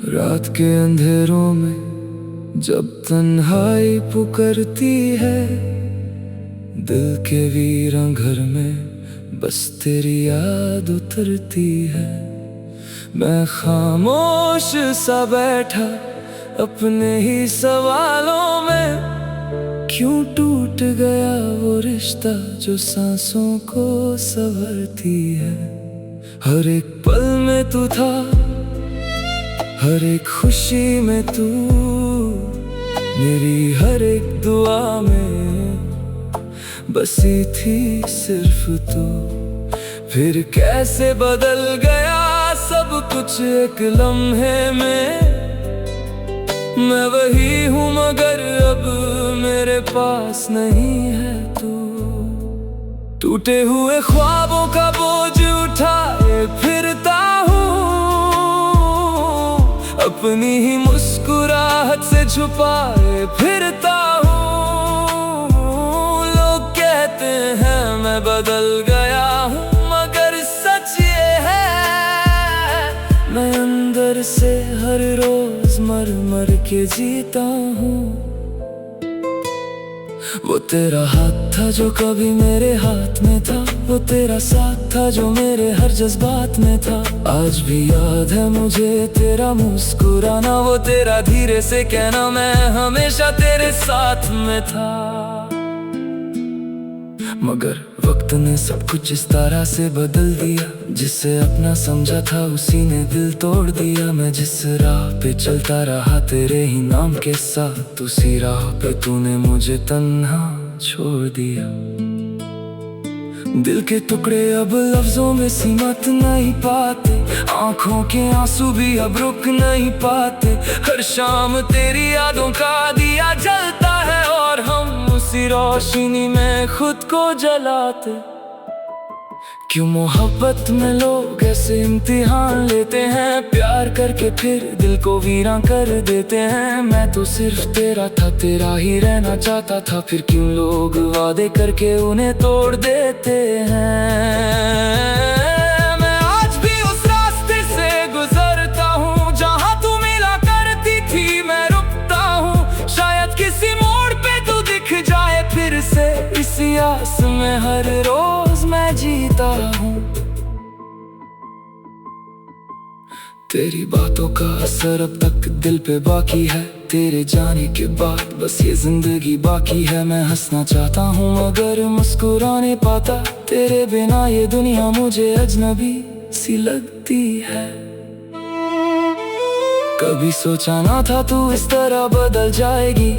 रात के अंधेरों में जब तन्हाई पुकारती है, दिल के वीरां घर में बस तेरी याद उतरती है। मैं खामोश सा बैठा अपने ही सवालों में, क्यों टूट गया वो रिश्ता जो सांसों को संवरती है। हर एक पल में तू था, हर एक खुशी में तू, मेरी हर एक दुआ में बसी थी सिर्फ तू। फिर कैसे बदल गया सब कुछ एक लम्हे में, मैं वही हूँ मगर अब मेरे पास नहीं है तू। टूटे हुए ख्वाबों का बोझ उठाए फिरता हूँ, अपनी ही मुस्कुराहट से छुपाए फिरता हूँ। लोग कहते हैं मैं बदल गया हूँ, मगर सच ये है मैं अंदर से हर रोज मर मर के जीता हूँ। वो तेरा हाथ था जो कभी मेरे हाथ में था, वो तेरा साथ था जो मेरे हर जज्बात में था। आज भी याद है मुझे तेरा मुस्कुराना, वो तेरा धीरे से कहना मैं हमेशा तेरे साथ में था। मगर वक्त ने सब कुछ इस तरह से बदल दिया, जिसे अपना समझा था उसी ने दिल तोड़ दिया। मैं जिस राह पे चलता रहा तेरे ही नाम के साथ, उसी राह पे तूने मुझे तन्हा छोड़ दिया। दिल के टुकड़े अब लफ्जों में सिमट नहीं पाते, आंखों के आंसू भी अब रुक नहीं पाते। हर शाम तेरी यादों का दिया जलता है और हम उसी रोशनी में खुद को जलाते। क्यों मोहब्बत में लोग ऐसे इम्तिहान लेते हैं, प्यार करके फिर दिल को वीरान कर देते हैं। मैं तो सिर्फ तेरा था, तेरा ही रहना चाहता था, फिर क्यों लोग वादे करके उन्हें तोड़ देते हैं। मैं आज भी उस रास्ते से गुजरता हूँ जहाँ तू मिला करती थी, मैं रुकता हूँ शायद किसी मोड़ पे तू दिख जाए फिर से। इसी आस में हर रोज मैं जीता हूँ। तेरी बातों का असर अब तक दिल पे बाकी है, तेरे जाने के बाद बस ये जिंदगी बाकी है। मैं हंसना चाहता हूँ मगर मुस्कुरा नहीं पाता, तेरे बिना ये दुनिया मुझे अजनबी सी लगती है। कभी सोचा ना था तू इस तरह बदल जाएगी,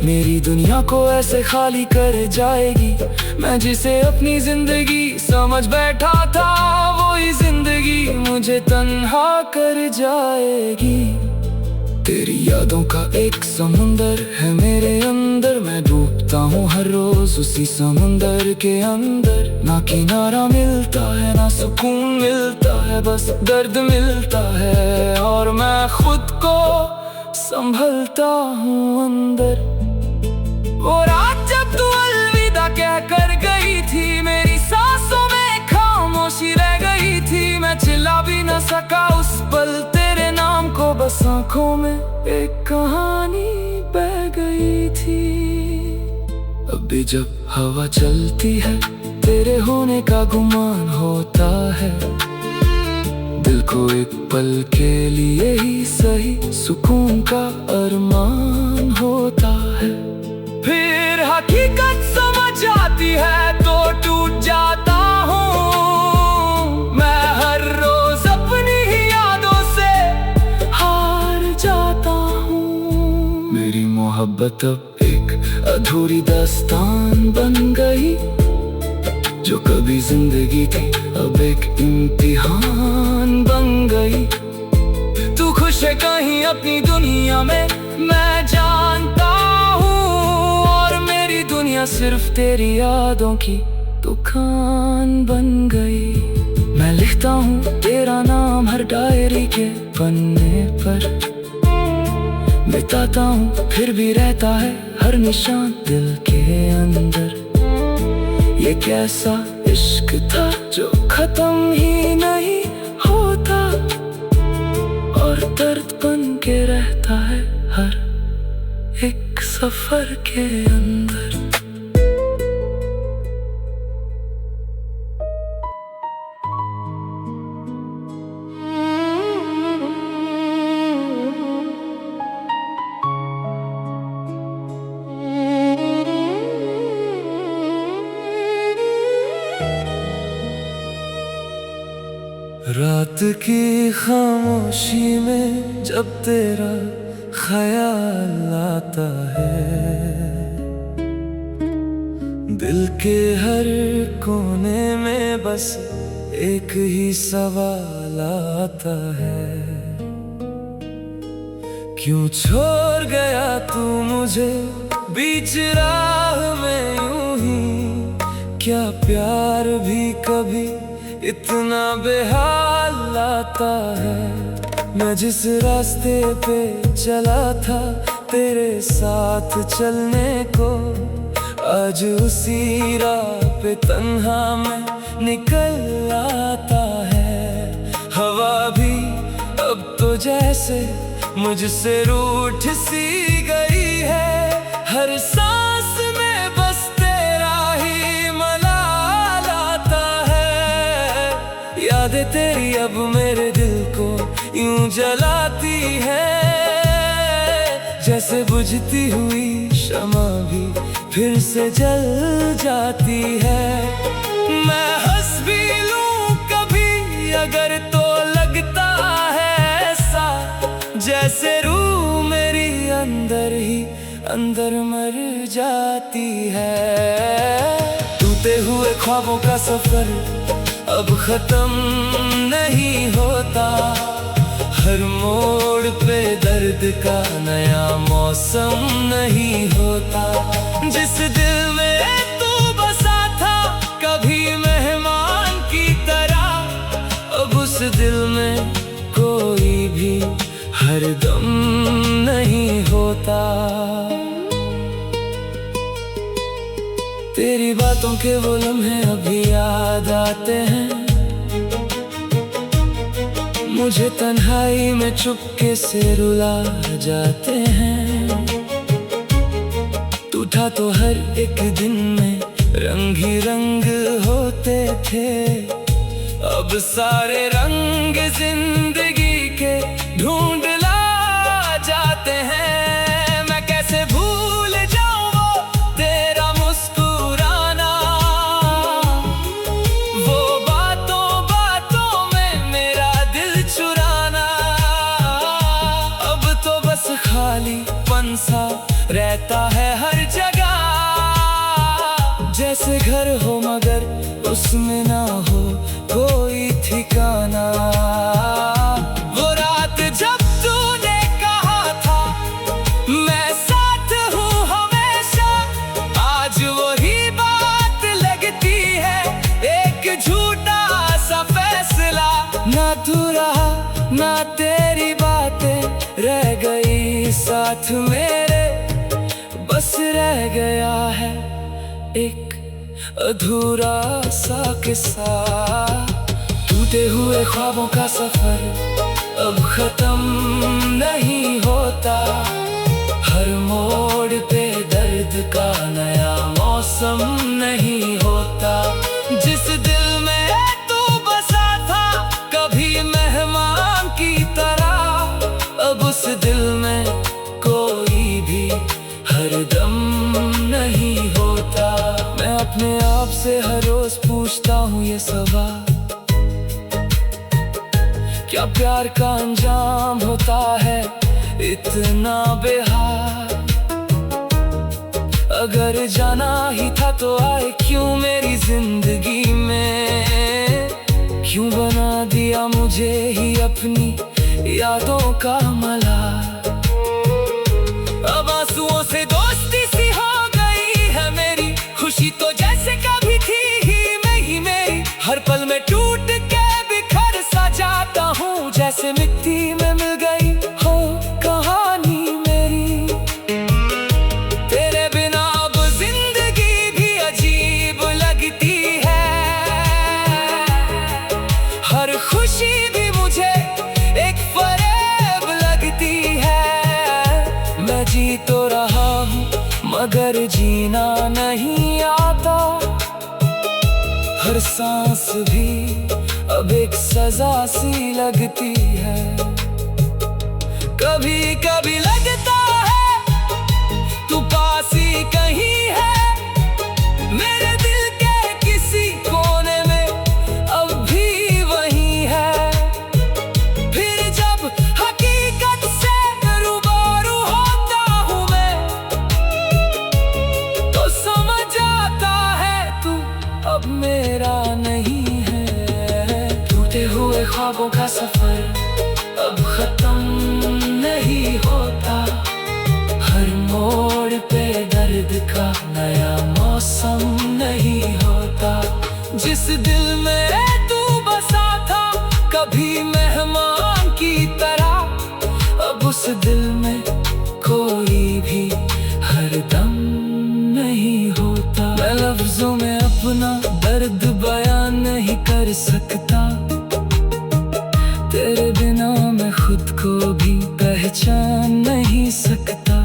मेरी दुनिया को ऐसे खाली कर जाएगी। मैं जिसे अपनी जिंदगी समझ बैठा था, वही जिंदगी मुझे तन्हा कर जाएगी। तेरी यादों का एक समुंदर है मेरे अंदर, मैं डूबता हूँ हर रोज उसी समुंदर के अंदर। ना किनारा मिलता है ना सुकून मिलता है, बस दर्द मिलता है और मैं खुद को संभलता हूँ अंदर। वो रात जब तू अलविदा कह कर गई थी, मेरी सांसों में खामोशी रह गई थी। मैं चिल्ला भी न सका उस पल तेरे नाम को, बस आंखों में एक कहानी बह गई थी। अब भी जब हवा चलती है तेरे होने का गुमान होता है, दिल को एक पल के लिए ही सही सुकून का अरमान होता है। फिर हकीकत समझ आती है तो टूट जाता हूँ, मैं हर रोज अपनी ही यादों से हार जाता हूँ। मेरी मोहब्बत अब एक अधूरी दास्तान बन गई, जो कभी जिंदगी थी अब एक इम्तिहान बन गई। तू खुश है कहीं अपनी दुनिया में मैं जानता हूँ, और मेरी दुनिया सिर्फ तेरी यादों की दुकान बन गई। मैं लिखता हूँ तेरा नाम हर डायरी के पन्ने पर, बिताता हूँ फिर भी रहता है हर निशान दिल के अंदर। ये कैसा इश्क था जो खत्म ही नहीं होता, और दर्द बन के रहता है हर एक सफर के अंदर। रात की खामोशी में जब तेरा ख्याल आता है, दिल के हर कोने में बस एक ही सवाल आता है। क्यों छोड़ गया तू मुझे बीच राह में यूं ही, क्या प्यार भी कभी इतना बेहाल आता है। मैं जिस रास्ते पे चला था तेरे साथ चलने को, आज उसी राह पे तन्हा मैं निकल आता है। हवा भी अब तो जैसे मुझसे रूठ सी गई है, हर सांस में बस तेरा ही मलाल आता है। यादें तेरी अब मेरे दिल को यूं जलाती है, जैसे बुझती हुई शमा भी फिर से जल जाती है। मैं हंस भी लूं कभी अगर तो लगता है ऐसा, जैसे रूह मेरी अंदर ही अंदर मर जाती है। टूटे हुए ख्वाबों का सफर अब खत्म नहीं होता, हर मोड़ पे दर्द का नया मौसम नहीं होता। जिस दिल में तू बसा था कभी मेहमान की तरह, अब उस दिल में कोई भी हरदम नहीं होता। तेरी बातों के वो लम्हे अभी याद आते हैं, मुझे तन्हाई में चुपके से रुला जाते हैं। टूटा तो हर एक दिन में रंग ही रंग होते थे, अब सारे रंग जिंदगी के ढूंढ ला जाते हैं। मैं कैसे भूल जाऊं वो तेरा मुस्कुराना, वो बातों बातों में मेरा दिल चुराना। अब तो बस खालीपन सा रहता है हर जगह, जैसे घर हो मगर उसमें ना हो कोई ठिकाना। वो रात जब तूने कहा था मैं साथ हूँ हमेशा, आज वही बात लगती है एक झूठा सा फैसला। ना तू रहा ना तेरी बातें रह गई साथ मेरे, बस रह गया है एक अधूरा सा किस्सा। टूटे हुए ख्वाबों का सफर अब खत्म नहीं होता, हर मोड़ पे दर्द का नया मौसम नहीं होता। जिस दिल में तू बसा था कभी मेहमान की तरह, अब उस दिल में कोई भी हरदम नहीं होता। मैं अपने आप से हर रोज पूछता हूँ ये सवाल, क्या प्यार का अंजाम होता है इतना बेहाल। अगर जाना ही था तो आए क्यों मेरी जिंदगी में, क्यों बना दिया मुझे ही अपनी यादों का मलाल। अब आंसुओं से दोस्ती सी हो गई है मेरी, खुशी तो जैसे कभी थी ही नहीं मेरी। हर पल में टूट के हर सांस भी अब एक सजा सी लगती है। कभी कभी लगता है तू पास ही कहीं है, मेरे दिल के किसी कोने में अब भी वही है। फिर जब हकीकत से रूबरू होता हूँ मैं, तो समझ आता है तू अब मेरा नहीं है। टूटे हुए ख्वाबों का सफर अब खत्म नहीं होता, हर मोड़ पे दर्द का नया मौसम नहीं होता। जिस दिल में तू बसा था कभी मेहमान की तरह, अब उस दिल में कोई भी हरदम नहीं होता। मैं लफ्जों में अपना दर्द बयान नहीं कर सकता, तेरे बिना मैं खुद को भी पहचान नहीं सकता।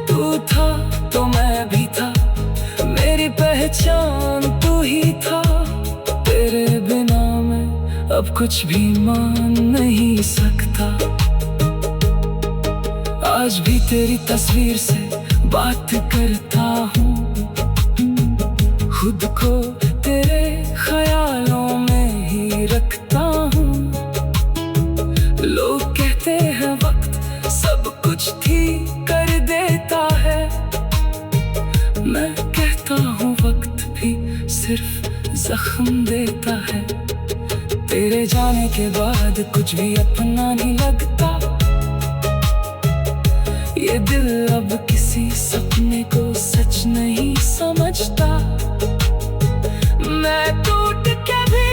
तू था तो मैं भी था, मेरी पहचान तू ही था। तेरे बिना मैं अब कुछ भी मान नहीं सकता। आज भी तेरी तस्वीर से बात करता हूँ, खुद को तेरे ख्यालों में ही रखता हूँ। लोग कहते हैं वक्त सब कुछ ठीक कर देता है, मैं कहता हूँ वक्त भी सिर्फ जख्म देता है। तेरे जाने के बाद कुछ भी अपना नहीं लगता, ये दिल अब किसी सपने को सच नहीं समझता। मैं टूट के भी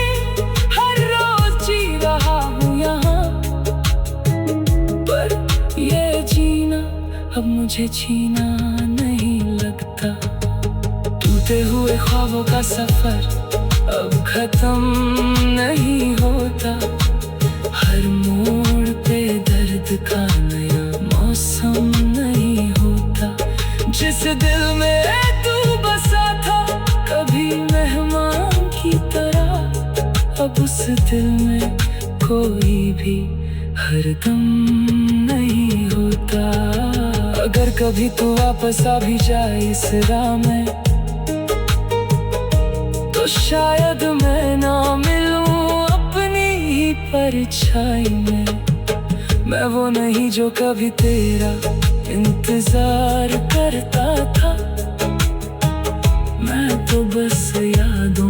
हर रोज जी रहा हूँ यहाँ, पर ये जीना अब मुझे जीना नहीं लगता। टूटे हुए ख्वाबों का सफर अब खत्म नहीं होता, हर मोड़ पे दर्द का नया मौसम नहीं होता। जिस दिल में तू बसा था कभी मेहमान की तरह, अब उस दिल में कोई भी हरदम नहीं होता। अगर कभी तू वापस आ भी जाए इस राह में, तो शायद मैं ना मिलूं अपनी ही परछाई में। मैं वो नहीं जो कभी तेरा इंतजार करता था, मैं तो बस यादों